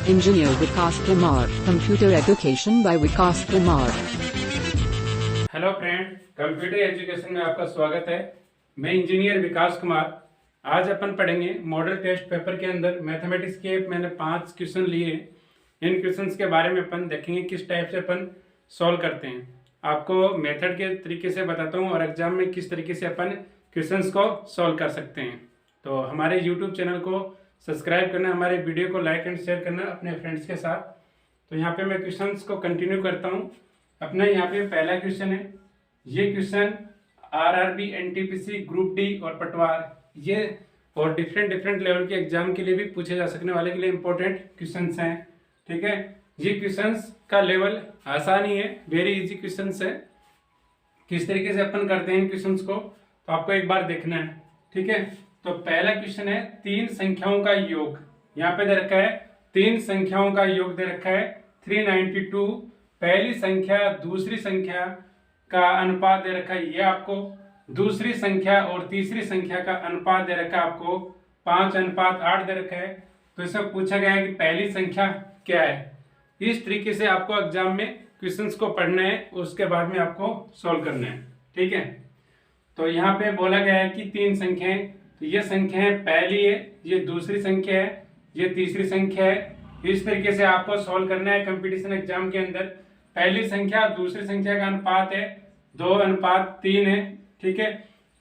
Engineer Vikas Kumar, Computer Education by Vikas Kumar. Hello friend, computer education में आपका स्वागत है। मैं इंजीनियर विकास कुमार। आज अपन पढ़ेंगे मॉडल टेस्ट पेपर के अंदर मैथमेटिक्स के मैंने 5 क्वेश्चन लिए। इन क्वेश्चंस के बारे में अपन देखेंगे किस टाइप से अपन सॉल्व करते हैं। आपको मेथड के तरीके से बताता हूँ और एग्जाम में किस तरीके से अपन क्वेश्चंस को सॉल्व कर सकते हैं। तो हमारे यूट्यूब चैनल को सब्सक्राइब करना, हमारे वीडियो को लाइक एंड शेयर करना अपने फ्रेंड्स के साथ। तो यहाँ पे मैं क्वेश्चंस को कंटिन्यू करता हूँ। अपना यहाँ पे पहला क्वेश्चन है। ये question RRB, NTPC, group D और पटवार ये और डिफरेंट लेवल के एग्जाम के लिए भी पूछे जा सकने वाले के लिए इंपॉर्टेंट क्वेश्चंस हैं। ठीक है, ये क्वेश्चंस का लेवल आसान ही है, वेरी इजी क्वेश्चंस है। किस तरीके से अपन करते हैं इन क्वेश्चंस को तो आपको एक बार देखना है। ठीक है, तो पहला क्वेश्चन है 3 संख्याओं का योग। यहाँ पे दे रखा है 3 संख्याओं का योग दे रखा है 392। पहली संख्या दूसरी संख्या का अनुपात दे रखा है ये आपको, दूसरी संख्या और तीसरी संख्या का अनुपात दे रखा है आपको 5:8 दे रखा है। तो इसमें पूछा गया है कि पहली संख्या क्या है। इस तरीके से आपको एग्जाम में क्वेश्चंस को पढ़ना है, उसके बाद में आपको सॉल्व करना है। ठीक है, तो यहाँ पे बोला गया है कि 3 संख्याएं, तो ये संख्या है पहली है, ये दूसरी संख्या है, ये तीसरी संख्या है। इस तरीके से आपको सॉल्व करना है कंपटीशन एग्जाम के अंदर। पहली संख्या दूसरी संख्या का अनुपात है 2:3 है। ठीक है,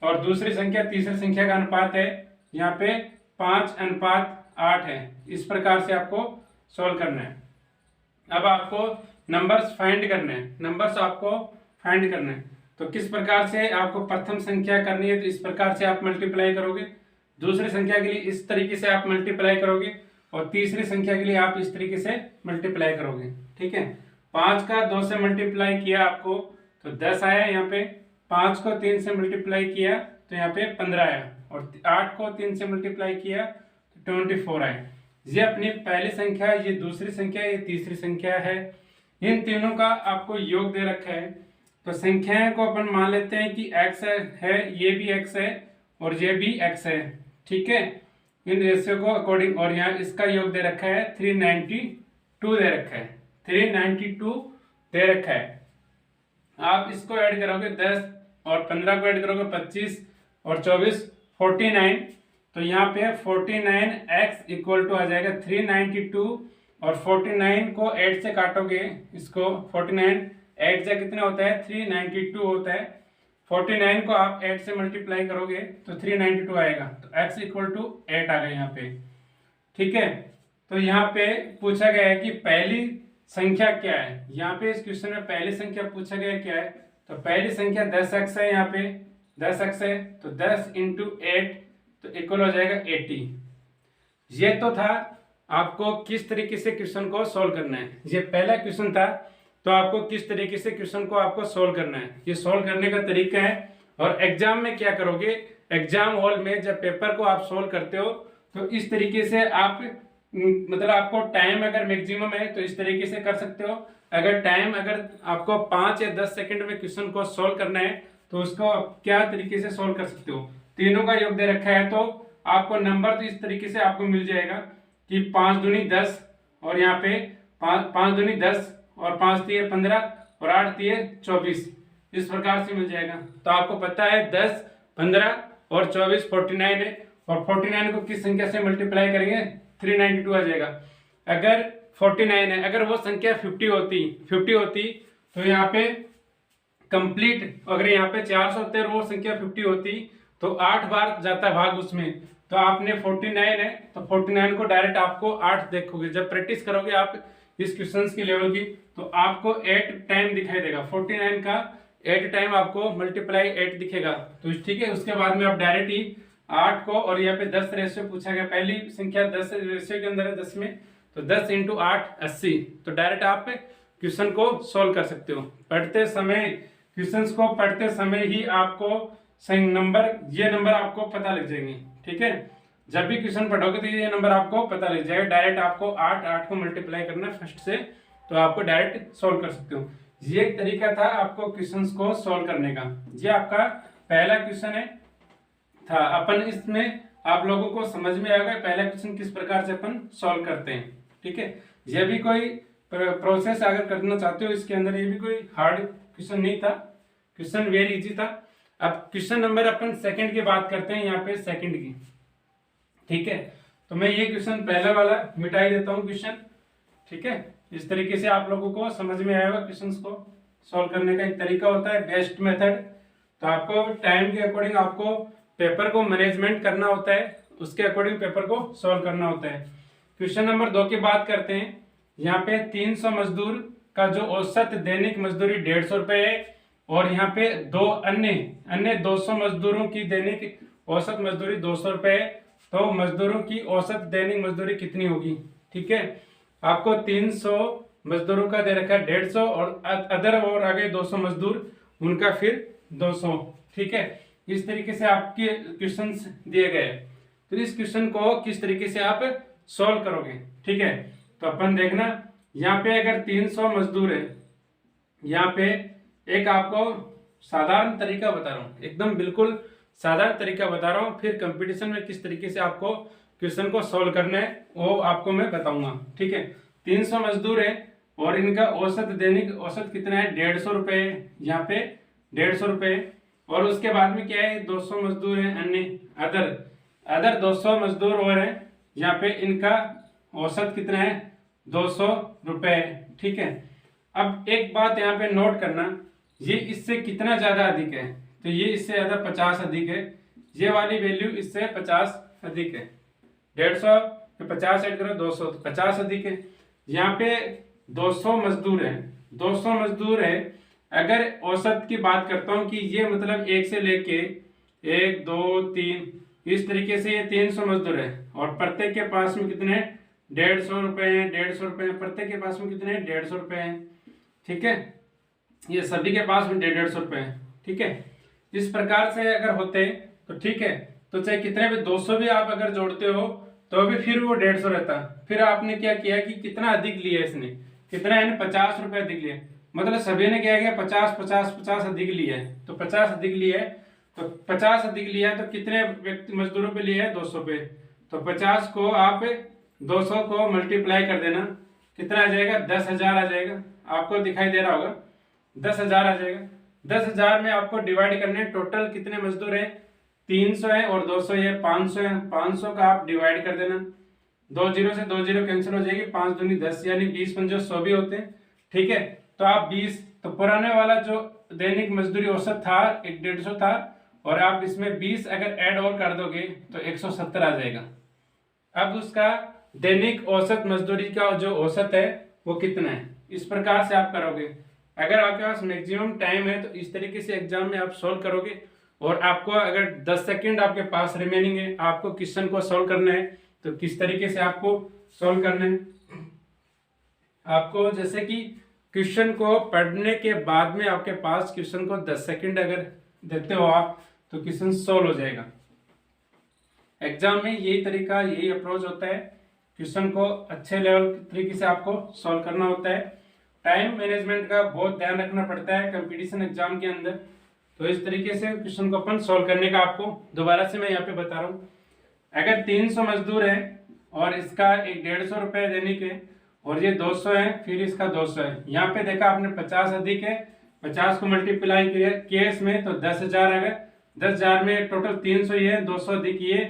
और दूसरी संख्या तीसरी संख्या का अनुपात है यहाँ पे 5:8 है। इस प्रकार से आपको सॉल्व करना है। अब आपको नंबर्स फाइंड करने हैं, नंबर्स आपको फाइंड करना है। तो किस प्रकार से आपको प्रथम संख्या करनी है, तो इस प्रकार से आप मल्टीप्लाई करोगे। दूसरी संख्या के लिए इस तरीके से आप मल्टीप्लाई करोगे और तीसरी संख्या के लिए आप इस तरीके से मल्टीप्लाई करोगे। ठीक है, 5 का 2 से मल्टीप्लाई किया आपको तो 10 आया यहाँ पे, 5 को 3 से मल्टीप्लाई किया तो यहाँ पे 15 आया, और 8 को 3 से मल्टीप्लाई किया तो 24 आया। ये अपनी पहली संख्या, ये दूसरी संख्या, ये तीसरी संख्या है। इन तीनों का आपको योग दे रखा है। तो संख्याएं को अपन मान लेते हैं कि x है, ये भी x है और ये भी x है। ठीक है, इन रेशियो को अकॉर्डिंग, और यहाँ इसका योग दे रखा है 392 दे रखा है, 392 दे रखा है। आप इसको ऐड करोगे 10 और 15 को ऐड करोगे 25 और 24 49। तो यहाँ पे 49x इक्वल टू आ जाएगा 392, और 49 को 8 से काटोगे, इसको 49 8 से कितना होता है 392 होता है। 49 को आप 8 से मल्टीप्लाई करोगे तो 392 आएगा। तो x इक्वल टू 8 आ गया यहाँ पे। ठीक है, तो यहाँ पे पूछा गया है कि पहली संख्या क्या है। यहाँ पे इस क्वेश्चन में पहली संख्या पूछा गया क्या है, तो पहली संख्या 10x है। यहाँ पे 10x है तो 10 × 8 तो इक्वल हो जाएगा 80। ये तो था आपको किस तरीके से क्वेश्चन को सोल्व करना है। ये पहला क्वेश्चन था, तो आपको किस तरीके से क्वेश्चन को आपको सोल्व करना है, ये सोल्व करने का तरीका है। और एग्जाम में क्या करोगे, एग्जाम हॉल में जब पेपर को आप सोल्व करते हो तो इस तरीके से आप मतलब आपको टाइम अगर मैक्सिमम है तो इस तरीके से कर सकते हो। अगर टाइम अगर आपको 5 या 10 सेकंड में क्वेश्चन को सोल्व करना है तो उसको आप क्या तरीके से सोल्व कर सकते हो। तीनों का योग दे रखा है तो आपको नंबर तो इस तरीके से आपको मिल जाएगा कि 5 दूनी 10, और यहाँ पे 5 दूनी 10 और 5 तिये 15 और 8 तिये 24, इस प्रकार से मिल जाएगा। तो आपको पता है 10, 15 और 24 49 है, और 49 को किस संख्या से मल्टीप्लाई करेंगे 392 आ जाएगा। अगर 49 है, अगर वो संख्या 50 होती तो यहाँ पे कंप्लीट, अगर यहाँ पे 400 होते और वो संख्या 50 होती तो 8 बार जाता भाग उसमें। तो आपने 49 है तो 49 को डायरेक्ट आपको 8 देखोगे। जब प्रैक्टिस करोगे आप इस क्वेश्चंस की लेवल की तो आपको 8 टाइम दिखाई देगा, 49 का 8 टाइम आपको मल्टीप्लाई 8 दिखेगा। तो ठीक है, उसके बाद में आप डायरेक्ट ही 8 को, और यहाँ पे 10 रेशियो पूछा गया, पहली संख्या 10 रेशियो के अंदर है 10 में, तो 10 × 8 80। तो डायरेक्ट आप क्वेश्चन को सोल्व कर सकते हो। पढ़ते समय क्वेश्चंस को पढ़ते समय ही आपको नंबर, ये नंबर आपको पता लग जाएंगे। ठीक है, जब भी क्वेश्चन पढ़ोगे तो ये नंबर आपको पता लग जाएगा। डायरेक्ट आपको 8 को मल्टीप्लाई करना फर्स्ट से, तो आपको डायरेक्ट सोल्व कर सकते हो। ये एक तरीका था आपको क्वेश्चंस को सोल्व करने का। ये आपका पहला क्वेश्चन है था। अपन इसमें आप लोगों को समझ में आ गया पहला क्वेश्चन किस प्रकार से अपन सोल्व करते हैं। ठीक है, ये भी कोई प्रोसेस अगर करना चाहते हो इसके अंदर, ये भी कोई हार्ड क्वेश्चन नहीं था, क्वेश्चन वेरी इजी था। अब क्वेश्चन नंबर अपन सेकंड की बात करते हैं, यहाँ पे सेकंड की, ठीक है। तो मैं ये क्वेश्चन पहले वाला मिटा ही देता हूँ क्वेश्चन, ठीक है। इस तरीके से आप लोगों को समझ में आएगा, क्वेश्चंस को सॉल्व करने का एक तरीका होता है, बेस्ट मेथड। तो आपको टाइम के अकॉर्डिंग आपको पेपर को मैनेजमेंट करना होता है, उसके अकॉर्डिंग पेपर को सॉल्व करना होता है। क्वेश्चन नंबर 2 की बात करते हैं। यहाँ पे 300 मजदूर का जो औसत दैनिक मजदूरी 150 रुपये है, और यहाँ पे दो अन्य 200 मजदूरों की दैनिक औसत मजदूरी 200 रुपये है। तो मजदूरों की औसत दैनिक मजदूरी कितनी होगी, ठीक है। आपको 300 मजदूरों का दे रखा है 150, और अदर और आगे 200 मजदूर, उनका फिर 200, ठीक है। इस तरीके से आपके क्वेश्चंस दिए गए। तो इस क्वेश्चन को किस तरीके से आप सॉल्व करोगे, ठीक है। तो अपन देखना, यहाँ पे अगर 300 मजदूर है, यहाँ पे एक आपको साधारण तरीका बता रहा हूँ, एकदम बिल्कुल साधारण तरीका बता रहा हूँ, फिर कंपटीशन में किस तरीके से आपको क्वेश्चन को सॉल्व करना है वो आपको मैं बताऊंगा, ठीक है। 300 मजदूर है और इनका औसत दैनिक औसत कितना है 150 रुपये, यहाँ पे 150 रुपये, और उसके बाद में क्या है 200 मजदूर है अन्य अदर 200 मजदूर और हैं, यहाँ पे इनका औसत कितना है 200 रुपये, ठीक है। अब एक बात यहाँ पे नोट करना, ये इससे कितना ज्यादा अधिक है, तो ये इससे ज्यादा 50 अधिक है, ये वाली वैल्यू इससे 50 अधिक है। 150 पे 50 ऐड करो 200, तो 50 अधिक है। यहाँ पे 200 मजदूर है, 200 मजदूर है। अगर औसत की बात करता हूँ कि ये मतलब 1 से लेके 1 2 3 इस तरीके से ये 300 मजदूर है, और प्रत्येक के पास में कितने 150 रुपए हैं, 150 रुपए, प्रत्येक के पास में कितने 150 रुपए हैं, ठीक है। ये सभी के पास में 150 रुपए हैं, ठीक है। इस प्रकार से अगर होते तो ठीक है, तो चाहे कितने भी 200 भी आप अगर जोड़ते हो तो भी फिर वो 150 रहता। फिर आपने क्या किया कि कितना अधिक लिया इसने, कितना है 50 रुपए अधिक लिए, मतलब सभी ने क्या किया 50 अधिक लिया है, तो 50 अधिक लिया है, तो 50 अधिक लिया तो कितने व्यक्ति मजदूरों पे लिया है 200 पे, तो 50 को आप 200 को मल्टीप्लाई कर देना, कितना आ जाएगा 10,000 आ जाएगा, आपको दिखाई दे रहा होगा 10,000 आ जाएगा। 10,000 में आपको डिवाइड करने, टोटल कितने मजदूर हैं 300 है और 200 है 500 है, 500 का आप डिवाइड कर देना, 2 जीरो से 2 जीरो कैंसिल हो जाएगी, 5 दूनी 10 यानी 20 पंजो 100 भी होते हैं, ठीक है। तो आप 20, तो पुराने वाला जो दैनिक मजदूरी औसत था 150 था, और आप इसमें 20 अगर ऐड और कर दोगे तो 170 आ जाएगा। अब उसका दैनिक औसत मजदूरी का जो औसत है वो कितना है, इस प्रकार से आप करोगे। अगर आपके पास मैक्सिमम टाइम है तो इस तरीके से एग्जाम में आप सॉल्व करोगे, और आपको अगर 10 सेकंड आपके पास रिमेनिंग है, आपको क्वेश्चन को सॉल्व करना है, तो किस तरीके से आपको सॉल्व करना है, आपको जैसे कि क्वेश्चन को पढ़ने के बाद में आपके पास क्वेश्चन को 10 सेकंड अगर देते हो आप, तो क्वेश्चन सॉल्व हो जाएगा। एग्जाम में यही तरीका, यही अप्रोच होता है, क्वेश्चन को अच्छे लेवल तरीके से आपको सॉल्व करना होता है। टाइम मैनेजमेंट का बहुत ध्यान रखना पड़ता है कंपटीशन एग्जाम के अंदर। तो इस तरीके से क्वेश्चन को अपन सॉल्व करने का आपको दोबारा से मैं यहाँ पे बता रहा हूँ। अगर 300 मजदूर है और इसका एक 150 रुपये दैनिक है, और ये 200 है, फिर इसका 200 है, यहाँ पे देखा आपने 50 अधिक है, 50 को मल्टीप्लाई किया इसमें तो 10,000 आ गए, 10,000 में टोटल 300 ही है, 200 अधिक ये,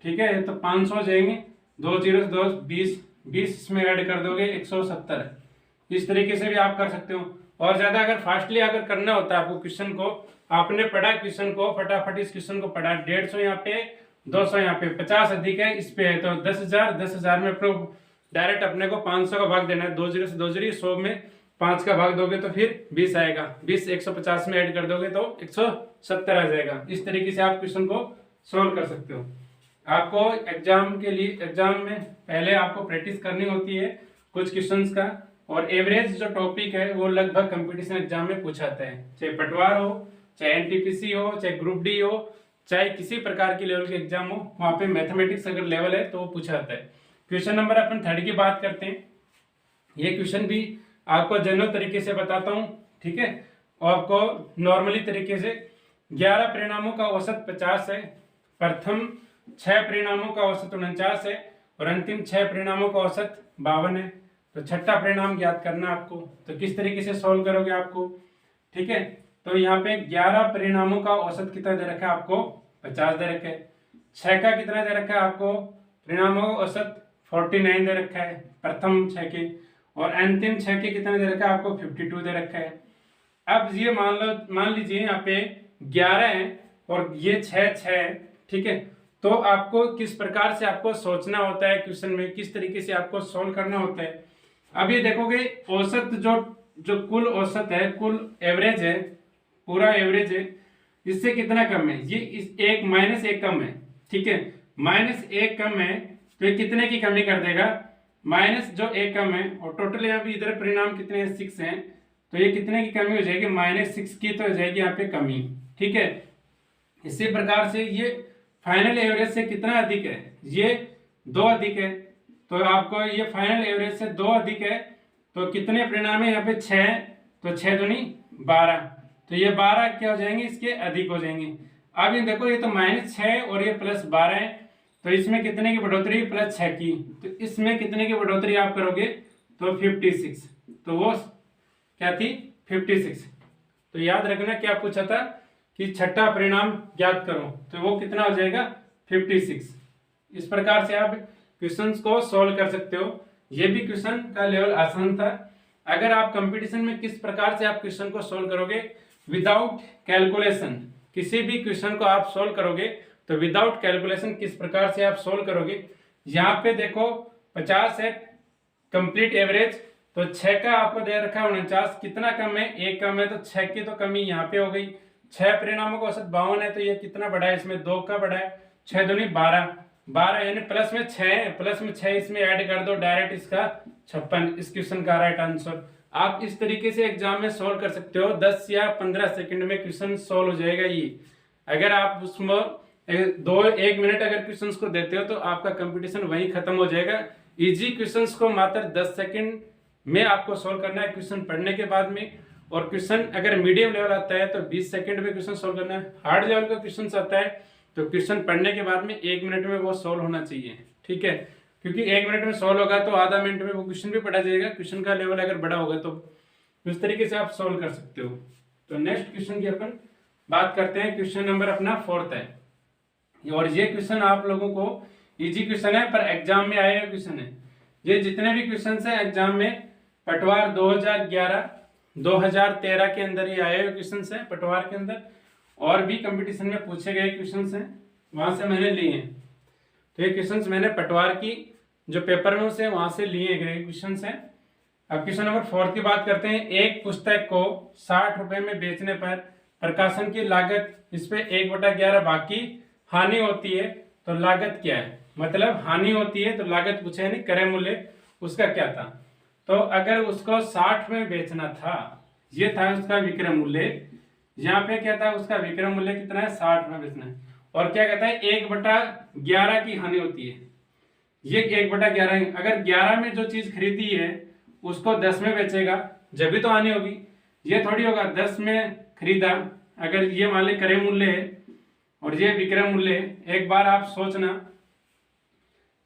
ठीक है, तो 500 जाएंगे, 2 जीरो 2 20 इसमें ऐड कर दोगे 170। इस तरीके से भी आप कर सकते हो। और ज्यादा अगर फास्टली अगर करना होता है आपको क्वेश्चन को, आपने पढ़ा क्वेश्चन को, फटाफट इस क्वेश्चन को पढ़ा, 150 यहाँ पे 200 यहाँ पे, 50 अधिक है इस पे है, तो 10,000 में अपने डायरेक्ट अपने को 500 का भाग देना है, 2 जीरो से 2 जीरो, 100 में 5 का भाग दोगे तो फिर 20 आएगा, 20 150 में ऐड कर दोगे तो 170 आ जाएगा। इस तरीके से आप क्वेश्चन को सोल्व कर सकते हो। आपको एग्जाम के लिए, एग्जाम में पहले आपको प्रैक्टिस करनी होती है कुछ क्वेश्चंस का, और एवरेज जो टॉपिक है वो लगभग कंपटीशन एग्जाम में पूछा जाता है, चाहे पटवार हो, चाहे एनटीपीसी हो, चाहे ग्रुप डी हो, चाहे किसी प्रकार की लेवल के एग्जाम हो, वहां पे मैथमेटिक्स अगर लेवल है तो वो पूछा जाता है। क्वेश्चन नंबर अपन 3 की बात करते हैं। ये क्वेश्चन भी आपको जनरल तरीके से बताता हूँ, ठीक है, और आपको नॉर्मली तरीके से 11 परिणामों का औसत 50 है, प्रथम 6 परिणामों का औसत 49 है, और अंतिम 6 परिणामों का औसत 52 है। तो छठा परिणाम ज्ञात करना आपको, तो किस तरीके से सोल्व करोगे आपको, ठीक है। तो यहाँ पे 11 परिणामों का औसत कितना दे रखा है आपको, 50 दे रखा है। 6 का कितना दे रखा है आपको, परिणामों का औसत 49 दे रखा है प्रथम 6 के, और अंतिम 6 के कितना दे रखा है आपको, 52 दे रखा है। अब ये मान लीजिए यहाँ पे 11 है और ये 6 है, ठीक है। तो आपको किस प्रकार से आपको सोचना होता है क्वेश्चन में, किस तरीके से आपको सोल्व करना होता है। अब ये देखोगे औसत जो कुल औसत है, कुल एवरेज है, पूरा एवरेज है, इससे कितना कम है, ये इस एक -1 कम है, ठीक है। -1 कम है तो ये कितने की कमी कर देगा, -1 कम है, और टोटल यहाँ पे इधर परिणाम कितने हैं, 6 हैं, तो ये कितने की कमी हो जाएगी, -6 की तो हो जाएगी यहाँ पे कमी, ठीक है। इसी प्रकार से ये फाइनल एवरेज से कितना अधिक है, ये 2 अधिक है, तो आपको ये फाइनल एवरेज से 2 अधिक है, तो कितने परिणाम है यहाँ पे, 6, तो 6 दूनी 12, तो ये 12 क्या हो जाएंगे, इसके अधिक हो जाएंगे। अब ये देखो ये तो -6 और ये +12 है, तो इसमें कितने की बढ़ोतरी, +6 की, तो इसमें कितने की बढ़ोतरी आप करोगे, तो 56, तो वो क्या थी, 56। तो याद रखना क्या पूछा था कि छठा परिणाम ज्ञात करो, तो वो कितना हो जाएगा, 56। इस प्रकार से आप क्वेश्चंस को सॉल्व कर सकते हो। ये भी क्वेश्चन का लेवल आसान था। अगर आप कंपटीशन में किस प्रकार से आप क्वेश्चन को सॉल्व करोगे, विदाउट कैलकुलेशन, किसी भी क्वेश्चन को आप सॉल्व करोगे तो विदाउट कैलकुलेशन किस प्रकार से आप सॉल्व करोगे। यहाँ पे देखो 50 है कंप्लीट एवरेज, तो 6 का आपको दे रखा है 49, कितना कम है, 1 कम है, तो 6 की तो कमी यहाँ पे हो गई। 6 परिणामों का औसत 52 है, तो ये कितना बढ़ा है, इसमें 2 का बढ़ा है, 6 दूनी 12 यानी प्लस में 6 है, प्लस में 6 इसमें ऐड कर दो, डायरेक्ट इसका 56 इस क्वेश्चन का राइट आंसर। आप इस तरीके से एग्जाम में सोल्व कर सकते हो, 10 या 15 सेकंड में क्वेश्चन सोल्व हो जाएगा ये। अगर आप उसमें 1 मिनट अगर क्वेश्चंस को देते हो तो आपका कंपटीशन वहीं खत्म हो जाएगा। इजी क्वेश्चंस को मात्र 10 सेकंड में आपको सोल्व करना है क्वेश्चन पढ़ने के बाद में, और क्वेश्चन अगर मीडियम लेवल आता है तो 20 सेकंड में क्वेश्चन सोल्व करना है। हार्ड लेवल का क्वेश्चन आता है तो क्वेश्चन पढ़ने के बाद में 1 मिनट में वो सोल्व होना चाहिए, ठीक है, क्योंकि 1 मिनट में सोल्व होगा तो आधा मिनट में वो क्वेश्चन भी पढ़ा जाएगा। क्वेश्चन का लेवल अगर बड़ा होगा तो इस तरीके से आप सोल्व कर सकते हो। तो नेक्स्ट क्वेश्चन की अपन बात करते हैं। क्वेश्चन नंबर अपना 4th है, और ये क्वेश्चन आप लोगों को इजी क्वेश्चन है पर एग्जाम में आए हुए क्वेश्चन है। ये जितने भी क्वेश्चन है एग्जाम में पटवार 2011 2013 के अंदर ये आए हुए क्वेश्चन है, पटवार के अंदर और भी कंपटीशन में पूछे गए क्वेश्चन हैं, वहां से मैंने लिए हैं। तो ये क्वेश्चन मैंने पटवार की जो पेपर में से वहां से लिए गए क्वेश्चन हैं। अब क्वेश्चन नंबर 4 की बात करते हैं। एक पुस्तक को 60 रुपए में बेचने पर प्रकाशन की लागत, इस पे 1/11 बाकी हानि होती है तो लागत क्या है, मतलब हानि होती है तो लागत पूछा है, नहीं क्रय मूल्य उसका क्या था। तो अगर उसको 60 में बेचना था, ये था उसका विक्रय मूल्य, यहाँ पे क्या था उसका विक्रय मूल्य कितना है, 60 में बेचना है, और क्या कहता है 1/11 की हानि होती है। ये 1/11 है, अगर 11 में जो चीज खरीदी है उसको 10 में बेचेगा जब भी तो हानि होगी, ये थोड़ी होगा 10 में खरीदा, अगर ये मान ली क्रय मूल्य है और ये विक्रय मूल्य है। एक बार आप सोचना,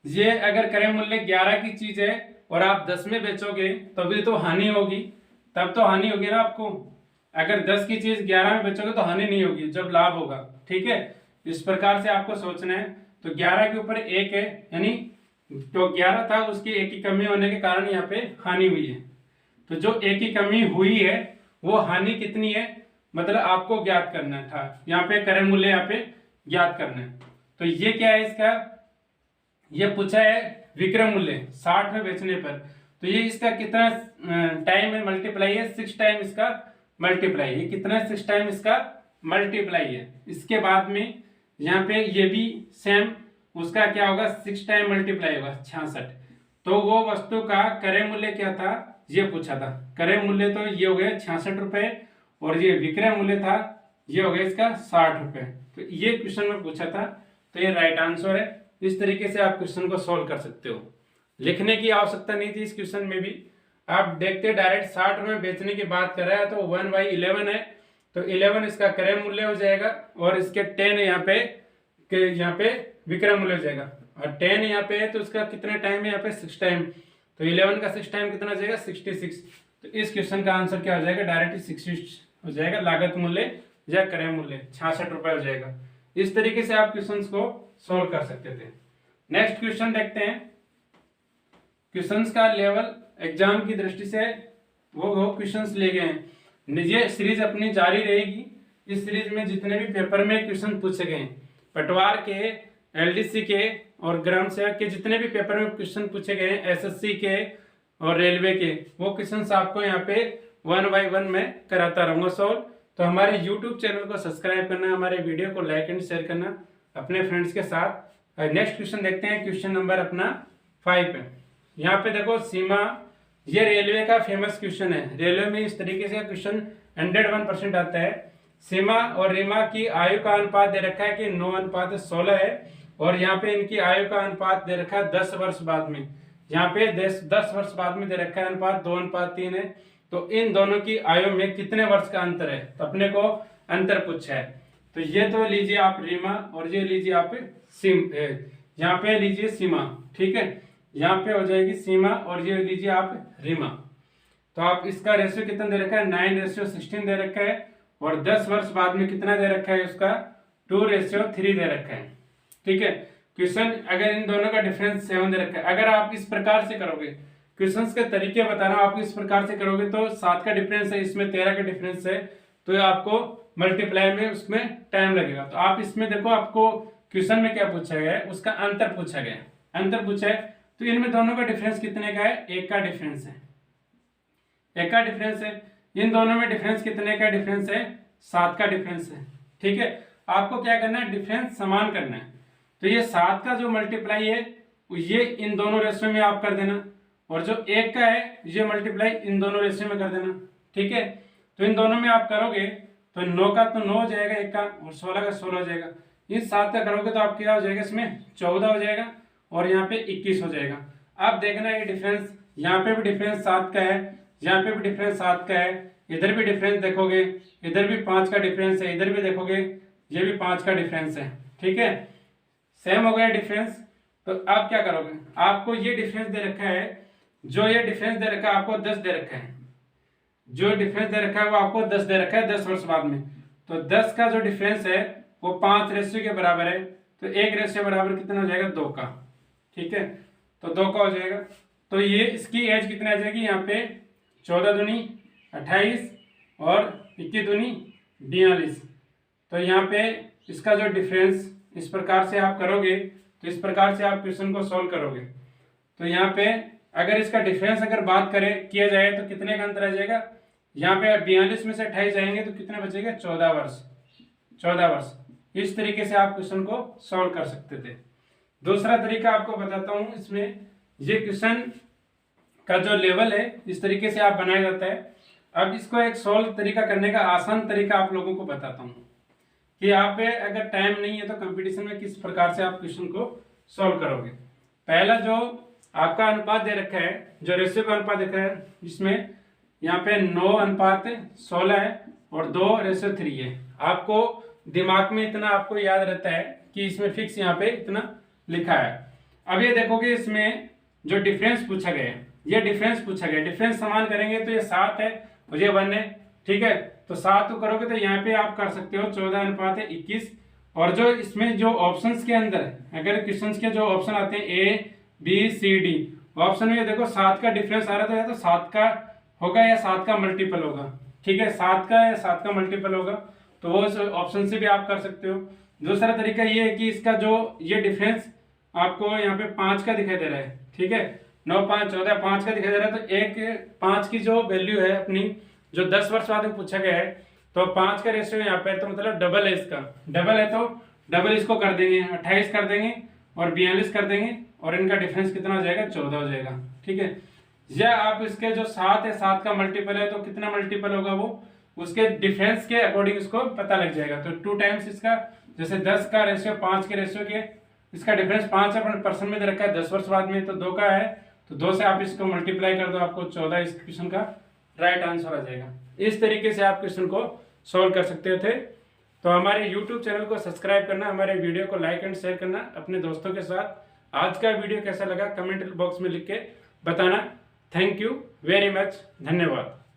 ये अगर क्रय मूल्य 11 की चीज है और आप 10 में बेचोगे तभी तो हानि होगी, तब तो हानि होगी ना आपको। अगर 10 की चीज 11 में बेचोगे तो हानि नहीं होगी, जब लाभ होगा, ठीक है। इस प्रकार से आपको सोचना है। तो 11 के ऊपर 1 है, यानी तो 11 था, उसकी 1 की कमी होने के कारण यहाँ पे हानि हुई है। तो जो 1 की कमी हुई है वो हानि कितनी है, मतलब आपको ज्ञात करना था। यहाँ पे क्रय मूल्य यहाँ पे ज्ञात करना है। तो ये क्या है इसका, ये पूछा है विक्रय मूल्य 60 में बेचने पर, तो ये इसका कितना टाइम है मल्टीप्लाई है, 6 टाइम इसका मल्टीप्लाई है। कितना 6 टाइम इसका मल्टीप्लाई है। इसके बाद में यहाँ पे ये भी सेम, उसका क्या होगा 6 टाइम मल्टीप्लाई होगा 66। तो वो वस्तु का क्रय मूल्य क्या था ये पूछा था। क्रय मूल्य तो ये हो गया 66 रुपए, और ये विक्रय मूल्य था ये हो गया इसका 60 रुपए। तो ये क्वेश्चन में पूछा था, तो ये राइट आंसर है। इस तरीके से आप क्वेश्चन को सोल्व कर सकते हो। लिखने की आवश्यकता नहीं थी इस क्वेश्चन में भी, आप देखते डायरेक्ट 60 में बेचने की बात कर रहा है तो 1/11 है, तो 11 इसका क्रय मूल्य हो जाएगा और इसके 10 यहाँ पे विक्रय मूल्य हो जाएगा। और 10 यहाँ पे है तो उसका कितना टाइम है यहाँ पे 6 टाइम, तो 11 का 6 टाइम कितना हो जाएगा 66। तो इस क्वेश्चन का आंसर क्या हो जाएगा, डायरेक्टली 66 हो जाएगा, लागत मूल्य या क्रय मूल्य 66 रुपए हो जाएगा। इस तरीके से आप क्वेश्चंस को सॉल्व कर सकते थे। नेक्स्ट क्वेश्चन देखते हैं। क्वेश्चंस का लेवल एग्जाम की दृष्टि से वो क्वेश्चंस ले गए हैं। ये सीरीज अपनी जारी रहेगी। इस सीरीज में जितने भी पेपर में क्वेश्चन पूछे गए हैं, पटवार के, एलडीसी के और ग्राम सेवक के जितने भी पेपर में क्वेश्चन पूछे गए हैं, एसएससी के और रेलवे के, वो क्वेश्चंस आपको यहाँ पे 1 बाय 1 में कराता रहूंगा सॉल्व। तो हमारे YouTube चैनल को सब्सक्राइब करना, हमारे वीडियो को लाइक एंड शेयर करना अपने फ्रेंड्स के साथ। नेक्स्ट क्वेश्चन देखते हैं, क्वेश्चन नंबर अपना 5 है। यहाँ पे देखो सीमा, ये रेलवे का फेमस क्वेश्चन है। रेलवे में इस तरीके से क्वेश्चन 101% आता है। सीमा और रीमा की आयु का अनुपात दे रखा है कि 9:16 है, और यहाँ पे इनकी आयु का अनुपात दे रखा है 10 वर्ष बाद में। यहाँ पे 10 वर्ष बाद में दे रखा है अनुपात 2:3 है। तो इन दोनों की आयु में कितने वर्ष का अंतर है, तो अपने को अंतर पूछा है। तो ये तो लीजिए आप रीमा और ये लीजिए आप यहाँ पे लीजिए सीमा, ठीक है, यहाँ पे हो जाएगी सीमा और ये लीजिए आप रीमा। तो आप इसका रेशियो कितना दे रखा है, 9:16 दे रखा है, और 10 वर्ष बाद में कितना दे रखा है उसका 2:3 दे रखा है, ठीक है। क्वेश्चन अगर इन दोनों का डिफरेंस 7 दे रखा है, अगर आप इस प्रकार से करोगे, क्वेश्चंस के तरीके बता रहा हूं, आप इस प्रकार से करोगे तो 7 का डिफरेंस है, इसमें 13 का डिफरेंस है, तो आपको मल्टीप्लाई में उसमें टाइम लगेगा। तो आप इसमें देखो, आपको क्वेश्चन में क्या पूछा गया है, उसका अंतर पूछा गया है, अंतर पूछा है। तो इनमें दोनों का डिफरेंस कितने का है, 1 का डिफरेंस है, 1 का डिफरेंस है। इन दोनों में डिफरेंस कितने का डिफरेंस है, 7 का डिफरेंस है, ठीक है। आपको क्या करना है, डिफरेंस समान करना है। तो ये 7 का जो मल्टीप्लाई है ये इन दोनों रेशियो में आप कर देना, और जो 1 का है ये मल्टीप्लाई इन दोनों रेशियो में कर देना, ठीक है। तो इन दोनों में आप करोगे तो 9 का तो 9 हो जाएगा, 1 का, और 16 का 16 हो जाएगा। इन 7 का करोगे तो आप क्या हो जाएगा, इसमें 14 हो जाएगा, और यहाँ पे 21 हो जाएगा। आप देखना ये डिफरेंस, यहाँ पे भी डिफरेंस 7 का है, यहाँ पे भी डिफरेंस 7 का है, इधर भी डिफरेंस देखोगे, इधर भी 5 का डिफरेंस है, इधर भी देखोगे ये भी 5 का डिफरेंस है, ठीक है, सेम हो गया डिफरेंस। तो आप क्या करोगे, आपको ये डिफरेंस दे रखा है, जो ये डिफरेंस दे रखा है आपको 10 दे रखा है, जो डिफरेंस दे रखा है वो आपको 10 दे रखा है 10 वर्ष बाद में। तो 10 का जो डिफरेंस है वो 5 रेशियो के बराबर है, तो 1 रेशियो बराबर कितना हो जाएगा, 2 का, ठीक है। तो 2 का हो जाएगा। तो ये इसकी एज कितना आ जाएगी, यहाँ पे 14 दूनी 28 और 21 दूनी 42। तो यहाँ पे इसका जो डिफरेंस इस प्रकार से आप करोगे, तो इस प्रकार से आप क्वेश्चन को सॉल्व करोगे। तो यहाँ पे अगर इसका डिफरेंस अगर बात करें किया जाए तो कितने का अंतर आ जाएगा, यहाँ पे 42 में से 28 जाएंगे तो कितने बचेंगे, 14 वर्ष, 14 वर्ष। इस तरीके से आप क्वेश्चन को सॉल्व कर सकते थे। दूसरा तरीका आपको बताता हूँ, इसमें ये क्वेश्चन का जो लेवल है इस तरीके से आप बनाया जाता है। अब इसको एक सॉल्व तरीका करने का आसान तरीका आप लोगों को बताता हूँ कि आप पे अगर टाइम नहीं है तो कंपटीशन में किस प्रकार से आप क्वेश्चन को सॉल्व करोगे। पहला जो आपका अनुपात दे रखा है, जो रेशियो का अनुपात देखा है, इसमें यहाँ पे 9:16 है और 2:3 है। आपको दिमाग में इतना आपको याद रहता है कि इसमें फिक्स यहाँ पे इतना लिखा है। अब ये देखोगे इसमें जो डिफरेंस पूछा गया है, ये डिफरेंस पूछा गया, डिफरेंस समान करेंगे तो ये 7 है और ये 1 है, ठीक है। तो 7 को करोगे तो यहाँ पे आप कर सकते हो 14:21। और जो इसमें जो ऑप्शंस के अंदर अगर क्वेश्चंस के जो ऑप्शन आते हैं A B C D, option में देखो 7 का डिफरेंस आ रहा था, या तो 7 का होगा या 7 का मल्टीपल होगा, ठीक है, 7 का या 7 का मल्टीपल होगा, तो वो ऑप्शन से भी आप कर सकते हो। दूसरा तरीका ये है कि इसका जो ये डिफरेंस आपको यहाँ पे 5 का दिखाई दे रहा है, ठीक है, 9 5 14 5 का दिखाई दे रहा है। तो एक 5 की जो वैल्यू है अपनी, जो 10 वर्ष बाद में पूछा गया है, तो 5 का रेशियो यहाँ पे, तो मतलब डबल है, इसका डबल है, तो डबल इसको कर देंगे, 28 कर देंगे और 42 कर देंगे, और इनका डिफरेंस कितना हो जाएगा, 14 हो जाएगा, ठीक है। या आप इसके जो 7 है, 7 का मल्टीपल है, तो कितना मल्टीपल होगा वो उसके डिफरेंस के अकॉर्डिंग इसको पता लग जाएगा। तो 2 टाइम्स इसका, जैसे 10 का रेशियो 5 के रेशियो के, इसका डिफरेंस 5 है, परसेंट में दे रखा है 10 वर्ष बाद में, तो 2 का है, तो 2 से आप इसको मल्टीप्लाई कर दो, आपको 14 इस क्वेश्चन का राइट आंसर आ जाएगा। इस तरीके से आप क्वेश्चन को सॉल्व कर सकते थे। तो हमारे YouTube चैनल को सब्सक्राइब करना, हमारे वीडियो को लाइक एंड शेयर करना, अपने दोस्तों के साथ आज का वीडियो कैसा लगा कमेंट बॉक्स में लिख के बताना। थैंक यू वेरी मच, धन्यवाद।